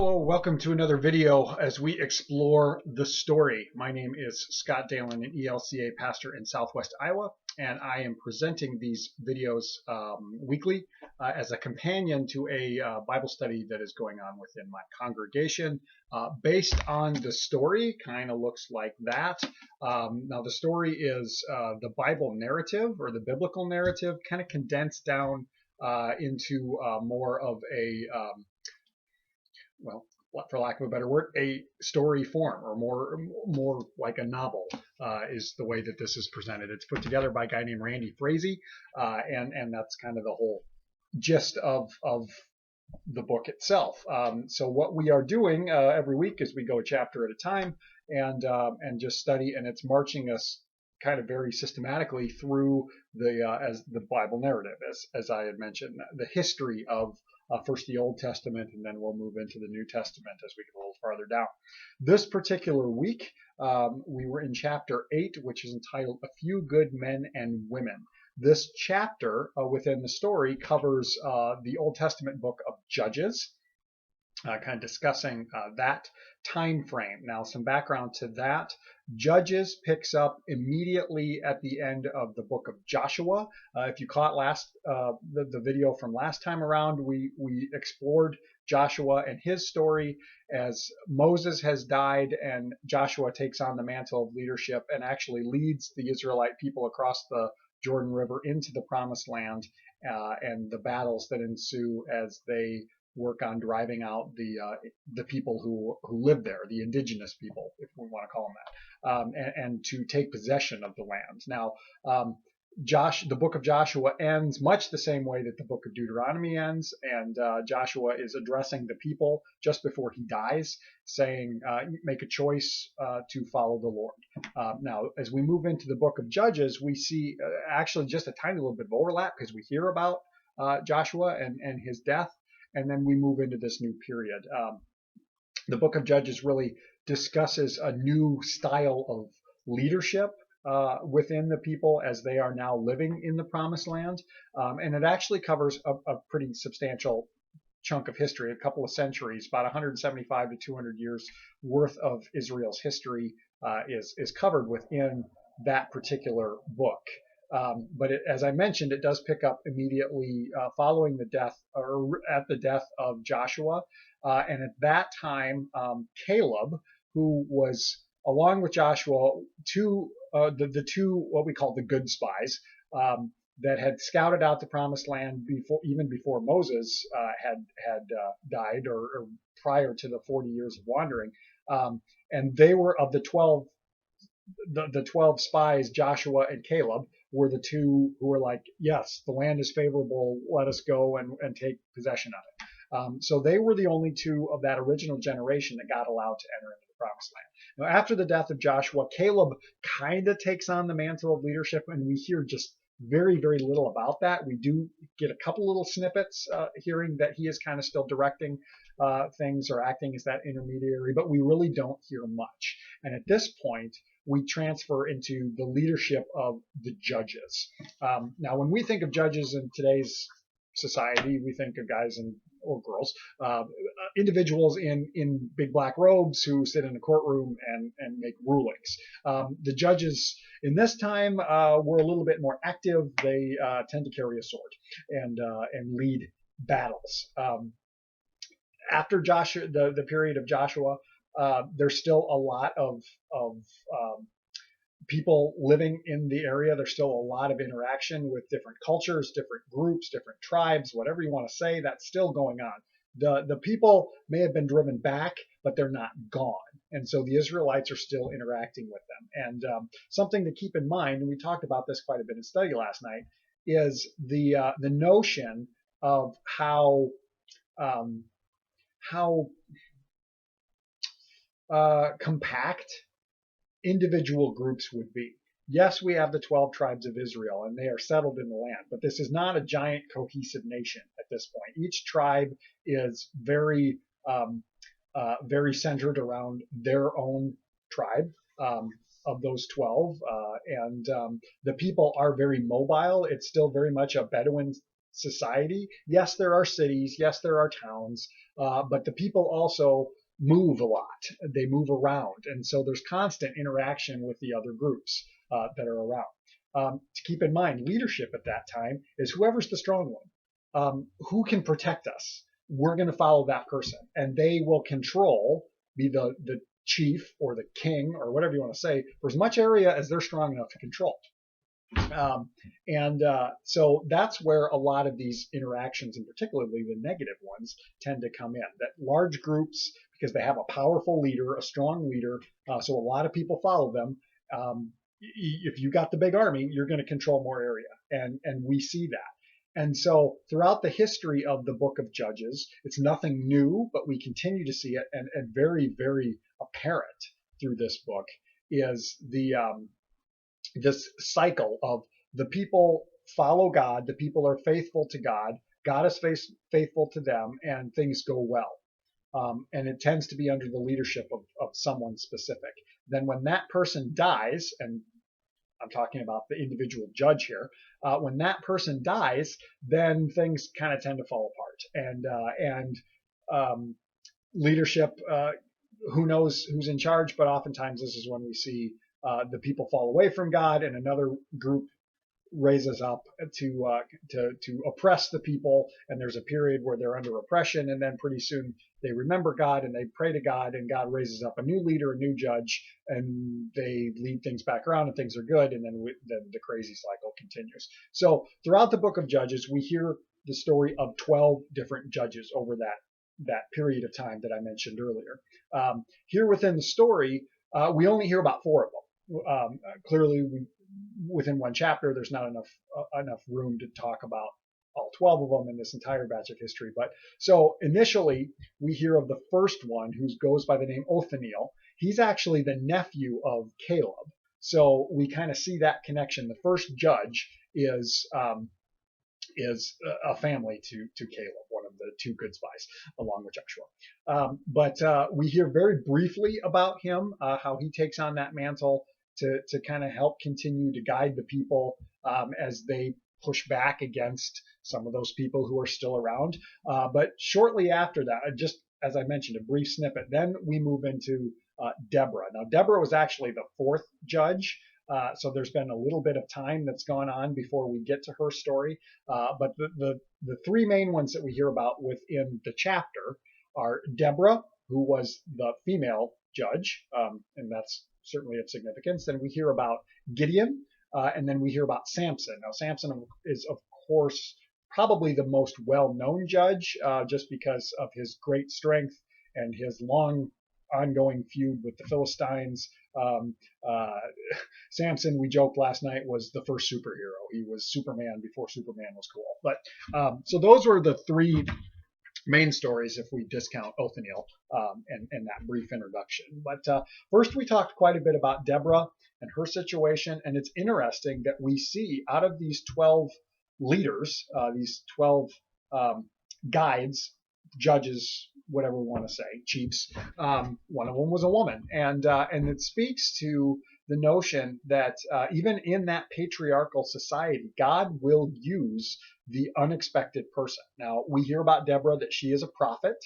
Hello, welcome to another video as we explore the story. My name is Scott Dalen, an ELCA pastor in Southwest Iowa, and I am presenting these videos weekly as a companion to a Bible study that is going on within my congregation based on the story. Kind of looks like that. Now, the story is the Bible narrative or the biblical narrative, kind of condensed down into more of a well, for lack of a better word, a story form, or more like a novel is the way that this is presented. It's put together by a guy named Randy Frazee, and that's kind of the whole gist of the book itself. So what we are doing every week is we go a chapter at a time and just study, and it's marching us kind of very systematically through as the Bible narrative, as I had mentioned, the history of first the Old Testament, and then we'll move into the New Testament as we get a little farther down. This particular week, we were in chapter 8, which is entitled "A Few Good Men and Women." This chapter within the story covers the Old Testament book of Judges, kind of discussing that time frame. Now, some background to that. Judges picks up immediately at the end of the book of Joshua. If you caught the video from last time around, we explored Joshua and his story as Moses has died and Joshua takes on the mantle of leadership and actually leads the Israelite people across the Jordan River into the Promised Land, and the battles that ensue as they work on driving out the people who live there, the indigenous people, if we want to call them that, and to take possession of the land. Now, the book of Joshua ends much the same way that the book of Deuteronomy ends, and Joshua is addressing the people just before he dies, saying, make a choice to follow the Lord. Now, as we move into the book of Judges, we see actually just a tiny little bit of overlap because we hear about Joshua and his death, and then we move into this new period. The book of Judges really discusses a new style of leadership within the people as they are now living in the Promised Land. And it actually covers a pretty substantial chunk of history, a couple of centuries, about 175 to 200 years worth of Israel's history is covered within that particular book. But as I mentioned, it does pick up immediately following the death, or at the death of Joshua. And at that time, Caleb, who was, along with Joshua, the two what we call the good spies, that had scouted out the Promised Land even before Moses had died, or prior to the 40 years of wandering. And they were of the 12 spies. Joshua and Caleb were the two who were like, yes, the land is favorable, let us go and take possession of it. So they were the only two of that original generation that got allowed to enter into the Promised Land. Now, after the death of Joshua, Caleb kind of takes on the mantle of leadership, and we hear just very, very little about that. We do get a couple little snippets hearing that he is kind of still directing things or acting as that intermediary, but we really don't hear much. And at this point, we transfer into the leadership of the judges. Now, when we think of judges in today's society, we think of guys or girls, individuals in big black robes who sit in a courtroom and make rulings. The judges in this time were a little bit more active. They tend to carry a sword and lead battles. After Joshua, the period of Joshua, there's still a lot of people living in the area. There's still a lot of interaction with different cultures, different groups, different tribes, whatever you want to say, that's still going on. The people may have been driven back, but they're not gone. And so the Israelites are still interacting with them. And something to keep in mind, and we talked about this quite a bit in study last night, is the notion of how compact individual groups would be. Yes, we have the 12 tribes of Israel, and they are settled in the land, but this is not a giant cohesive nation at this point. Each tribe is very centered around their own tribe of those 12, and the people are very mobile. It's still very much a Bedouin society. Yes, there are cities. Yes, there are towns. But the people also move a lot. They move around. And so there's constant interaction with the other groups that are around. To keep in mind, leadership at that time is whoever's the strong one. Who can protect us? We're going to follow that person. And they will control, be the chief or the king or whatever you want to say, for as much area as they're strong enough to control. So that's where a lot of these interactions, and particularly the negative ones, tend to come in. That large groups, because they have a powerful leader, a strong leader, so a lot of people follow them. If you got the big army, you're going to control more area, and we see that. And so throughout the history of the book of Judges, it's nothing new, but we continue to see it, and very, very apparent through this book is this cycle of the people follow God, the people are faithful to God, God is faithful to them, and things go well. And it tends to be under the leadership of someone specific. Then when that person dies, and I'm talking about the individual judge here, when that person dies, then things kind of tend to fall apart. And leadership, who knows who's in charge, but oftentimes this is when we see the people fall away from God, and another group raises up to oppress the people, and there's a period where they're under oppression, and then pretty soon they remember God and they pray to God, and God raises up a new leader, a new judge, and they lead things back around, and things are good, and then the crazy cycle continues. So throughout the book of Judges, we hear the story of 12 different judges over that period of time that I mentioned earlier. Here within the story, we only hear about 4 of them. Clearly, within one chapter, there's not enough room to talk about all 12 of them in this entire batch of history. But so initially, we hear of the first one, who goes by the name Othniel. He's actually the nephew of Caleb. So we kind of see that connection. The first judge is a family to Caleb, one of the 2 good spies, along with Joshua. But we hear very briefly about him, how he takes on that mantle to kind of help continue to guide the people as they push back against some of those people who are still around. But shortly after that, just as I mentioned, a brief snippet, then we move into Deborah. Now, Deborah was actually the 4th judge. So there's been a little bit of time that's gone on before we get to her story. But the 3 main ones that we hear about within the chapter are Deborah, who was the female judge, and that's certainly of significance. Then we hear about Gideon, and then we hear about Samson. Now, Samson is, of course, probably the most well-known judge, just because of his great strength and his long ongoing feud with the Philistines. Samson, we joked last night, was the first superhero. He was Superman before Superman was cool. But so those were the 3 main stories if we discount Othniel and that brief introduction. But first, we talked quite a bit about Deborah and her situation, and it's interesting that we see out of these 12 leaders, these 12 guides, judges, whatever we want to say, chiefs, one of them was a woman, and it speaks to the notion that even in that patriarchal society, God will use the unexpected person. Now, we hear about Deborah, that she is a prophet.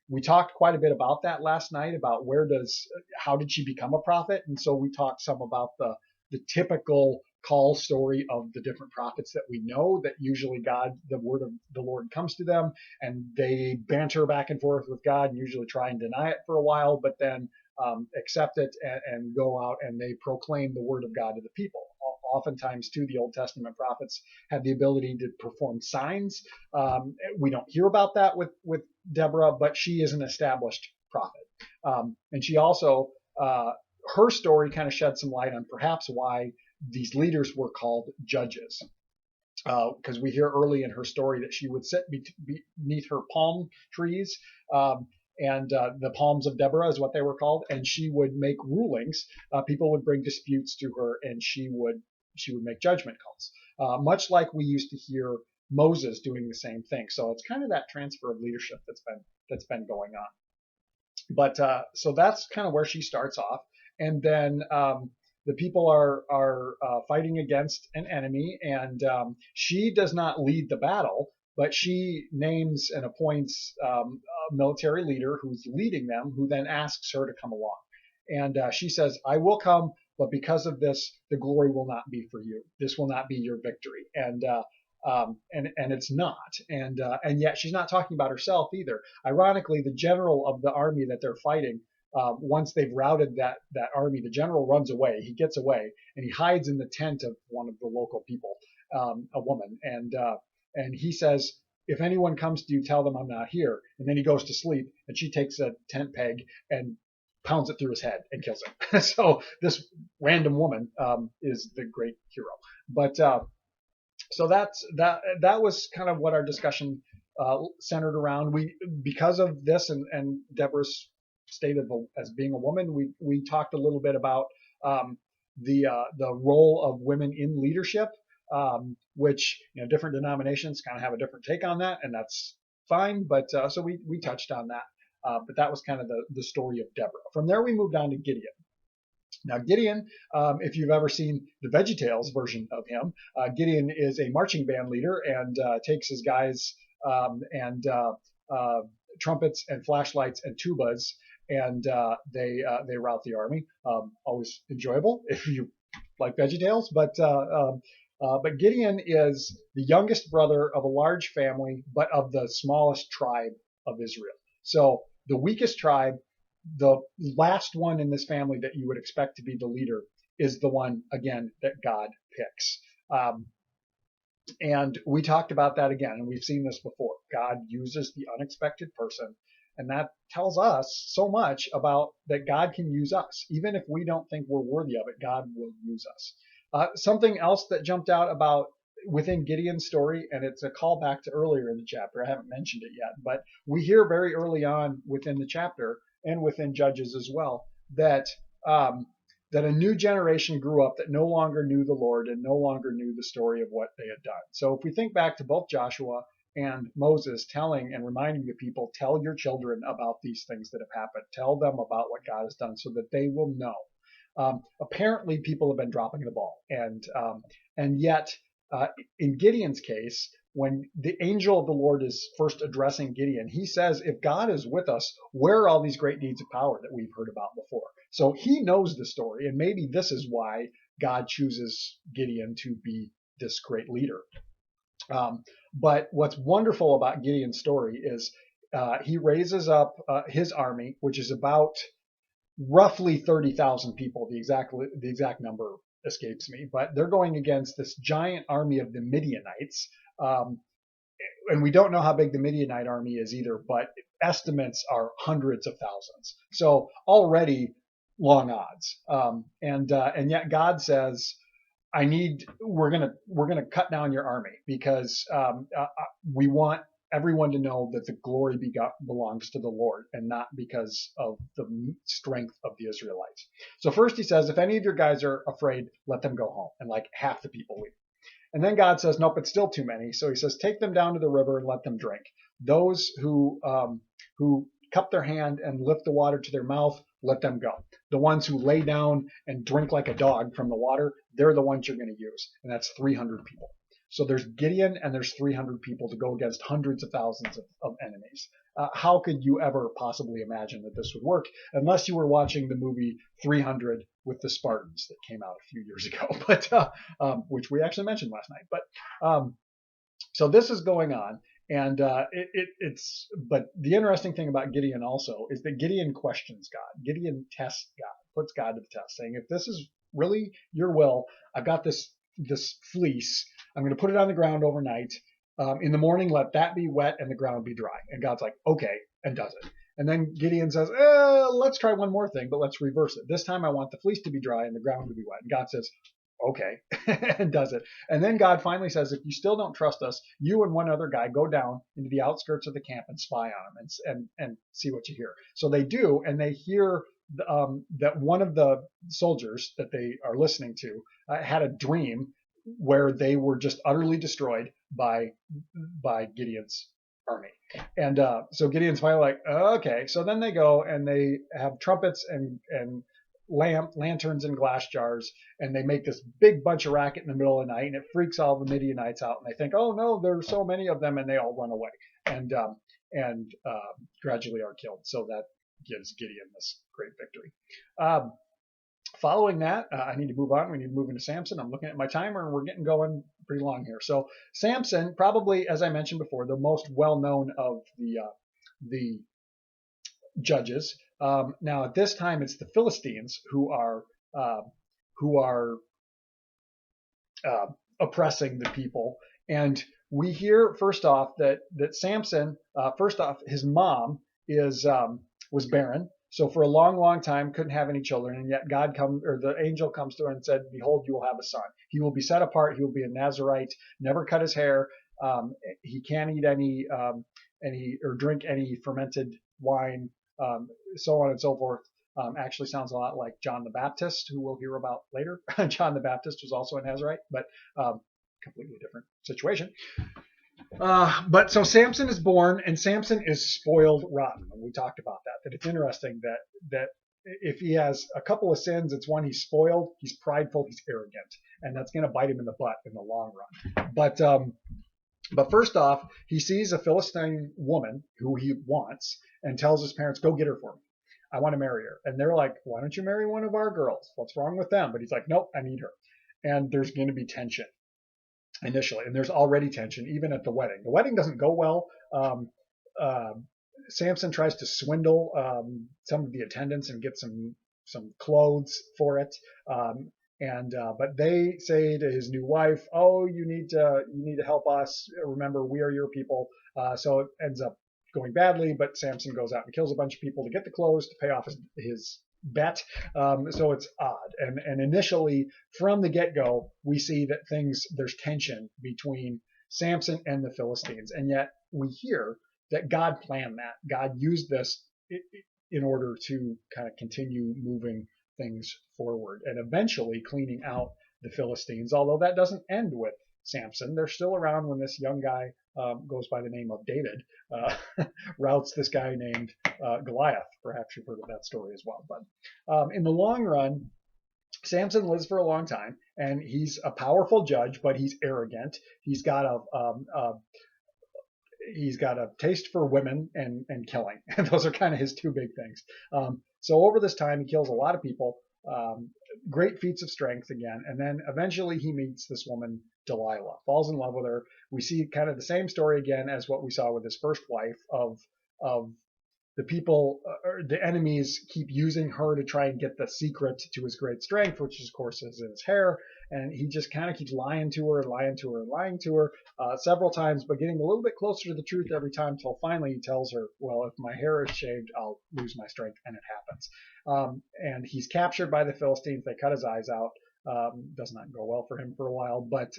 We talked quite a bit about that last night, about how did she become a prophet? And so we talked some about the typical call story of the different prophets that we know, that usually the word of the Lord comes to them, and they banter back and forth with God and usually try and deny it for a while, but then accept it and go out and they proclaim the word of God to the people. Oftentimes, too, the Old Testament prophets have the ability to perform signs. We don't hear about that with Deborah, but she is an established prophet. And she also, her story kind of sheds some light on perhaps why these leaders were called judges. Because we hear early in her story that she would sit beneath her palm trees, and the palms of Deborah is what they were called, and she would make rulings. People would bring disputes to her, and she would make judgment calls, much like we used to hear Moses doing the same thing. So it's kind of that transfer of leadership that's been going on. But so that's kind of where she starts off, and then the people are fighting against an enemy, and she does not lead the battle, but she names and appoints a military leader who's leading them, who then asks her to come along. And she says, "I will come, but because of this, the glory will not be for you. This will not be your victory." And it's not. And yet she's not talking about herself either. Ironically, the general of the army that they're fighting, once they've routed that army, the general runs away. He gets away and he hides in the tent of one of the local people, a woman, and he says, "If anyone comes to you, tell them I'm not here." And then he goes to sleep, and she takes a tent peg and pounds it through his head and kills him. So this random woman is the great hero. But so that was kind of what our discussion centered around. Because of this and Deborah's state as being a woman, we talked a little bit about the role of women in leadership, which different denominations kind of have a different take on that, and that's fine. But so we touched on that. But that was kind of the story of Deborah. From there, we moved on to Gideon. Now, Gideon, if you've ever seen the VeggieTales version of him, Gideon is a marching band leader and takes his guys and trumpets and flashlights and tubas, and they rout the army. Always enjoyable if you like VeggieTales. But Gideon is the youngest brother of a large family, but of the smallest tribe of Israel. So the weakest tribe, the last one in this family that you would expect to be the leader, is the one, again, that God picks. And we talked about that again, and we've seen this before. God uses the unexpected person, and that tells us so much about that God can use us. Even if we don't think we're worthy of it, God will use us. Something else that jumped out about within Gideon's story, and it's a callback to earlier in the chapter. I haven't mentioned it yet, but we hear very early on within the chapter and within Judges as well that that a new generation grew up that no longer knew the Lord and no longer knew the story of what they had done. So if we think back to both Joshua and Moses telling and reminding the people, tell your children about these things that have happened. Tell them about what God has done so that they will know. Apparently, people have been dropping the ball, and yet in Gideon's case, when the angel of the Lord is first addressing Gideon, he says, if God is with us, where are all these great deeds of power that we've heard about before? So he knows the story, and maybe this is why God chooses Gideon to be this great leader. But what's wonderful about Gideon's story is he raises up his army, which is about roughly 30,000 people. The exact number escapes me, but they're going against this giant army of the Midianites. And we don't know how big the Midianite army is either, but estimates are hundreds of thousands. So already long odds. And yet God says, we're gonna cut down your army because we want everyone to know that the glory belongs to the Lord and not because of the strength of the Israelites. So first he says, if any of your guys are afraid, let them go home. And like half the people leave. And then God says, nope, it's still too many. So he says, take them down to the river and let them drink. Those who cup their hand and lift the water to their mouth, let them go. The ones who lay down and drink like a dog from the water, they're the ones you're going to use. And that's 300 people. So there's Gideon and there's 300 people to go against hundreds of thousands of enemies. How could you ever possibly imagine that this would work unless you were watching the movie 300 with the Spartans that came out a few years ago, but which we actually mentioned last night. But so this is going on, and but the interesting thing about Gideon also is that Gideon questions God. Gideon tests God, puts God to the test, saying, if this is really your will, I've got this fleece. I'm going to put it on the ground overnight. In the morning, let that be wet and the ground be dry. And God's like, okay, and does it. And then Gideon says, let's try one more thing, but let's reverse it. This time I want the fleece to be dry and the ground to be wet. And God says, okay, and does it. And then God finally says, if you still don't trust us, you and one other guy go down into the outskirts of the camp and spy on them and see what you hear. So they do, and they hear that one of the soldiers that they are listening to had a dream where they were just utterly destroyed by Gideon's army. And so Gideon's finally like, okay. So then they go and they have trumpets and lanterns and glass jars, and they make this big bunch of racket in the middle of the night, and it freaks all the Midianites out, and they think, oh no, there's so many of them, and they all run away and gradually are killed. So that gives Gideon this great victory. Following that, I need to move on. We need to move into Samson. I'm looking at my timer, and we're getting going pretty long here. So Samson, probably, as I mentioned before, the most well-known of the judges. Now, at this time, it's the Philistines who are oppressing the people. And we hear, first off, that Samson, first off, his mom was barren. So for a long, long time, couldn't have any children, and yet the angel comes to her and said, "Behold, you will have a son. He will be set apart. He will be a Nazarite. Never cut his hair. He can't eat any or drink any fermented wine, so on and so forth." Actually, sounds a lot like John the Baptist, who we'll hear about later. John the Baptist was also a Nazarite, but completely different situation. But so Samson is born, and Samson is spoiled rotten. And we talked about that it's interesting that if he has a couple of sins, it's one, he's spoiled, he's prideful, he's arrogant, and that's going to bite him in the butt in the long run. But first off, he sees a Philistine woman who he wants and tells his parents, "Go get her for me. I want to marry her." And they're like, "Why don't you marry one of our girls? What's wrong with them?" But he's like, "Nope, I need her." And there's going to be tension initially, and there's already tension even at the wedding. The wedding doesn't go well. Samson tries to swindle some of the attendants and get some clothes for it, but they say to his new wife, "Oh, you need to help us. Remember, we are your people." So it ends up going badly, but Samson goes out and kills a bunch of people to get the clothes to pay off his bet. So it's odd. And initially, from the get-go, we see that there's tension between Samson and the Philistines. And yet we hear that God planned that. God used this in order to kind of continue moving things forward and eventually cleaning out the Philistines, although that doesn't end with Samson. They're still around when this young guy goes by the name of David, routs this guy named Goliath. Perhaps you've heard of that story as well. But in the long run, Samson lives for a long time, and he's a powerful judge, but he's arrogant. He's got a taste for women and killing. And those are kind of his two big things. So over this time, he kills a lot of people, great feats of strength again. And then eventually he meets this woman, Delilah, falls in love with her. We see kind of the same story again as what we saw with his first wife of the people, or the enemies keep using her to try and get the secret to his great strength, which of course is in his hair. And he just kind of keeps lying to her several times, but getting a little bit closer to the truth every time, till finally he tells her, "Well, if my hair is shaved, I'll lose my strength," and it happens. And he's captured by the Philistines. They cut his eyes out. Does not go well for him for a while. But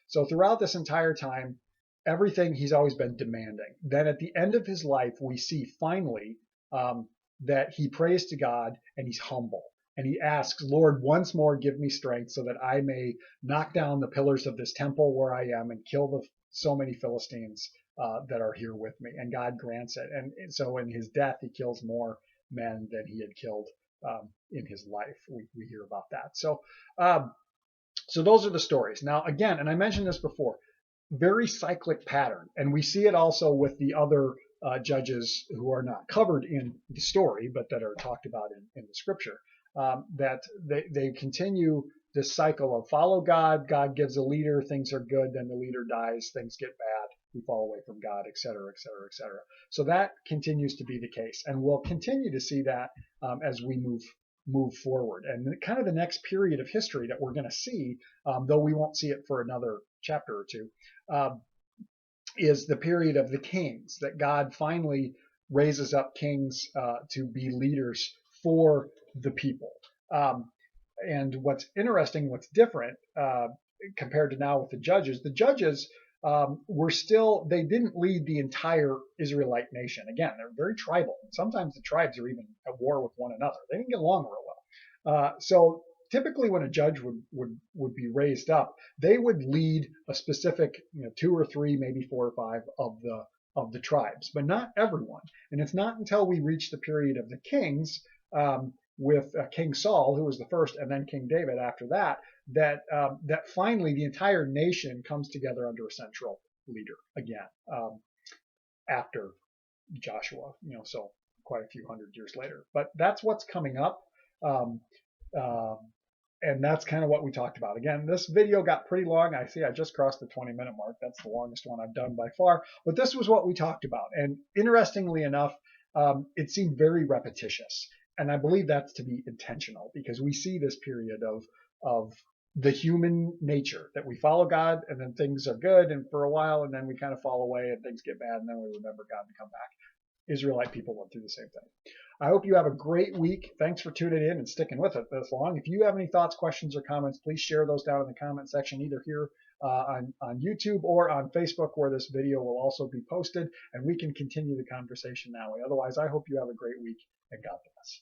so throughout this entire time, everything he's always been demanding. Then at the end of his life, we see finally that he prays to God and he's humble. And he asks, "Lord, once more give me strength so that I may knock down the pillars of this temple where I am and kill so many Philistines that are here with me." And God grants it. And so in his death, he kills more men than he had killed in his life. We hear about that. So those are the stories. Now, again, and I mentioned this before, very cyclic pattern. And we see it also with the other judges who are not covered in the story, but that are talked about in the scripture, that they continue this cycle of follow God, God gives a leader, things are good, then the leader dies, things get bad, we fall away from God, etc., etc., etc. So that continues to be the case. And we'll continue to see that as we move forward. And kind of the next period of history that we're going to see, though we won't see it for another chapter or two, is the period of the kings, that God finally raises up kings to be leaders for the people. And what's interesting, what's different compared to now with the judges they didn't lead the entire Israelite nation. Again, they're very tribal. Sometimes the tribes are even at war with one another. They didn't get along real well. So typically when a judge would be raised up, they would lead a specific 2 or 3, maybe 4 or 5 of the tribes, but not everyone. And it's not until we reach the period of the kings, with King Saul, who was the first, and then King David after that, that finally the entire nation comes together under a central leader again after Joshua, so quite a few hundred years later. But that's what's coming up. Um, uh, and that's kind of what we talked about. Again, this video got pretty long. I see I just crossed the 20-minute mark. That's the longest one I've done by far. But this was what we talked about. And interestingly enough, it seemed very repetitious. And I believe that's to be intentional, because we see this period of the human nature that we follow God, and then things are good and for a while, and then we kind of fall away and things get bad, and then we remember God and come back. Israelite people went through the same thing. I hope you have a great week. Thanks for tuning in and sticking with it this long. If you have any thoughts, questions, or comments, please share those down in the comment section, either here on YouTube or on Facebook, where this video will also be posted, and we can continue the conversation that way. Otherwise, I hope you have a great week, and God bless.